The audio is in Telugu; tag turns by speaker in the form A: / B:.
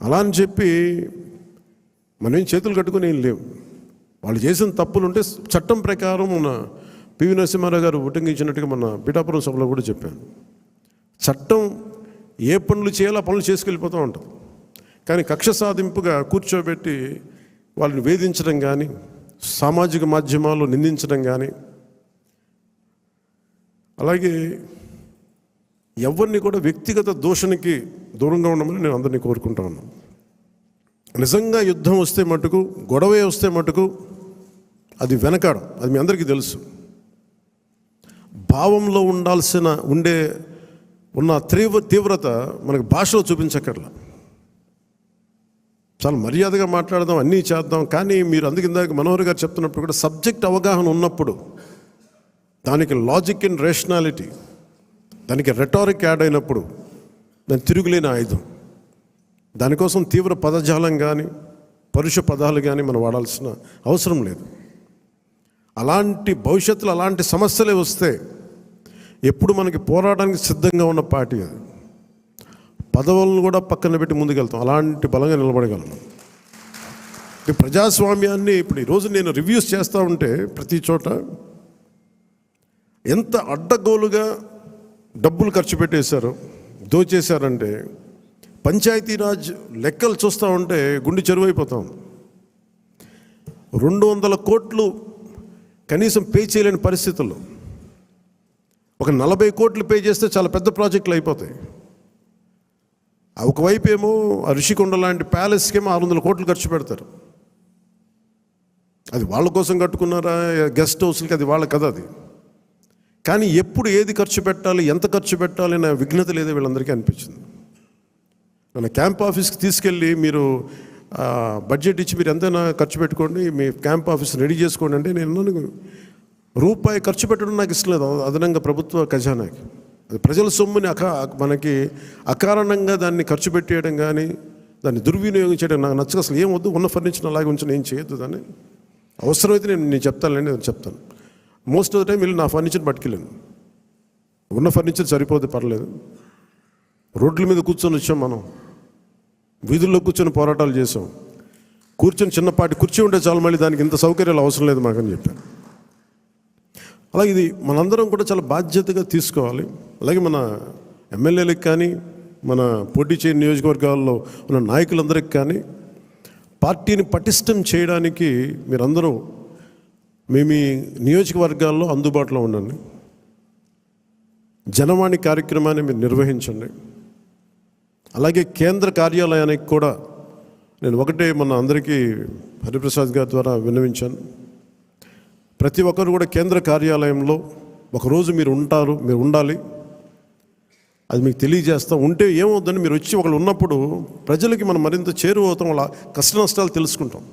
A: అలా అని చెప్పి మనం చేతులు కట్టుకుని ఏం లేవు. వాళ్ళు చేసిన తప్పులుంటే చట్టం ప్రకారం మన పివి నరసింహారావు గారు ఉటంకించినట్టుగా మన పిఠాపురం సభలో కూడా చెప్పాను. చట్టం ఏ పనులు చేయాలో ఆ పనులు చేసుకెళ్ళిపోతూ ఉంటుంది. కానీ కక్ష సాధింపుగా కూర్చోబెట్టి వాళ్ళని వేధించడం కానీ, సామాజిక మాధ్యమాల్లో నిందించడం కానీ, అలాగే ఎవరిని కూడా వ్యక్తిగత దూషణకి దూరంగా ఉండమని నేను అందరినీ కోరుకుంటా ఉన్నాను. నిజంగా యుద్ధం వస్తే మటుకు, గొడవే వస్తే మటుకు అది వెనకాడం, అది మీ అందరికీ తెలుసు. భావంలో ఉన్న తీవ్రత మనకు భాషలో చూపించక్కర్లా. చాలా మర్యాదగా మాట్లాడదాం, అన్నీ చేద్దాం. కానీ మీరు అందుకిందాక మనోహర్ గారు చెప్తున్నప్పుడు కూడా సబ్జెక్ట్ అవగాహన ఉన్నప్పుడు, దానికి లాజిక్ అండ్ రేషనాలిటీ, దానికి రెటారిక్ యాడ్ అయినప్పుడు దాని తిరుగులేని ఆయుధం. దానికోసం తీవ్ర పదజాలం కానీ, పరుష పదాలు కానీ మనం వాడాల్సిన అవసరం లేదు. అలాంటి భవిష్యత్తులో అలాంటి సమస్యలే వస్తే ఎప్పుడు మనకి పోరాటానికి సిద్ధంగా ఉన్న పార్టీ అది. పదవులను కూడా పక్కన పెట్టి ముందుకెళ్తాం, అలాంటి బలంగా నిలబడగలం. ఈ ప్రజాస్వామ్యాన్ని ఇప్పుడు ఈరోజు నేను రివ్యూస్ చేస్తూ ఉంటే ప్రతి చోట ఎంత అడ్డగోలుగా డబ్బులు ఖర్చు పెట్టేశారు, దోచేశారంటే పంచాయతీరాజ్ లెక్కలు చూస్తూ ఉంటే గుండె చెరువైపోతాం. 200 కోట్లు కనీసం పే చేయలేని పరిస్థితుల్లో, ఒక 40 కోట్లు పే చేస్తే చాలా పెద్ద ప్రాజెక్టులు అయిపోతాయి. ఒకవైపు ఏమో ఋషికొండ లాంటి ప్యాలెస్కేమో 600 కోట్లు ఖర్చు పెడతారు. అది వాళ్ళ కోసం కట్టుకున్నారా, గెస్ట్ హౌస్లకి, అది వాళ్ళ కథ అది. కానీ ఎప్పుడు ఏది ఖర్చు పెట్టాలి, ఎంత ఖర్చు పెట్టాలి అనే విఘ్నత లేదో వీళ్ళందరికీ అనిపించింది. మన క్యాంప్ ఆఫీస్కి తీసుకెళ్ళి మీరు బడ్జెట్ ఇచ్చి మీరు ఎంతైనా ఖర్చు పెట్టుకోండి, మీ క్యాంప్ ఆఫీస్ రెడీ చేసుకోండి అంటే నేను రూపాయి ఖర్చు పెట్టడం నాకు ఇష్టం లేదు. అదనంగా ప్రభుత్వ ఖజానాకి అది ప్రజల సొమ్ముని మనకి అకారణంగా దాన్ని ఖర్చు పెట్టేయడం కానీ, దాన్ని దుర్వినియోగం చేయడం నాకు నచ్చక. అసలు ఏం వద్దు, ఉన్న ఫర్నిచర్ అలాగే ఉంచి ఏం చేయొద్దు. దాన్ని అవసరమైతే నేను చెప్తానులేండి, నేను చెప్తాను. మోస్ట్ ఆఫ్ ద టైం వెళ్ళి నా ఫర్నిచర్ పట్టుకెళ్ళాను. ఉన్న ఫర్నిచర్ సరిపోతే పర్లేదు. రోడ్ల మీద కూర్చొని వచ్చాం, మనం వీధుల్లో కూర్చొని పోరాటాలు చేసాం. కూర్చొని చిన్నపాటి కుర్చీ ఉంటే చాలు, మళ్ళీ దానికి ఇంత సౌకర్యాలు అవసరం లేదు మాకని చెప్పాను. అలాగే ఇది మనందరం కూడా చాలా బాధ్యతగా తీసుకోవాలి. అలాగే మన ఎమ్మెల్యేలకు కానీ, మన పోటీ చేయని నియోజకవర్గాల్లో ఉన్న నాయకులందరికీ కానీ పార్టీని పటిష్టం చేయడానికి మీరందరూ మీ నియోజకవర్గాల్లో అందుబాటులో ఉండండి. జనవాణి కార్యక్రమాన్ని మీరు నిర్వహించండి. అలాగే కేంద్ర కార్యాలయానికి కూడా నేను ఒకటే మన అందరికీ హరిప్రసాద్ గారి ద్వారా విన్నవించాను. ప్రతి ఒక్కరు కూడా కేంద్ర కార్యాలయంలో ఒకరోజు మీరు ఉండాలి. అది మీకు తెలియజేస్తాం. ఉంటే ఏమవుతుందని మీరు వచ్చి ఒకళ్ళు ఉన్నప్పుడు ప్రజలకి మనం మరింత చేరువవుతాం, వాళ్ళ కష్ట నష్టాలు తెలుసుకుంటాం.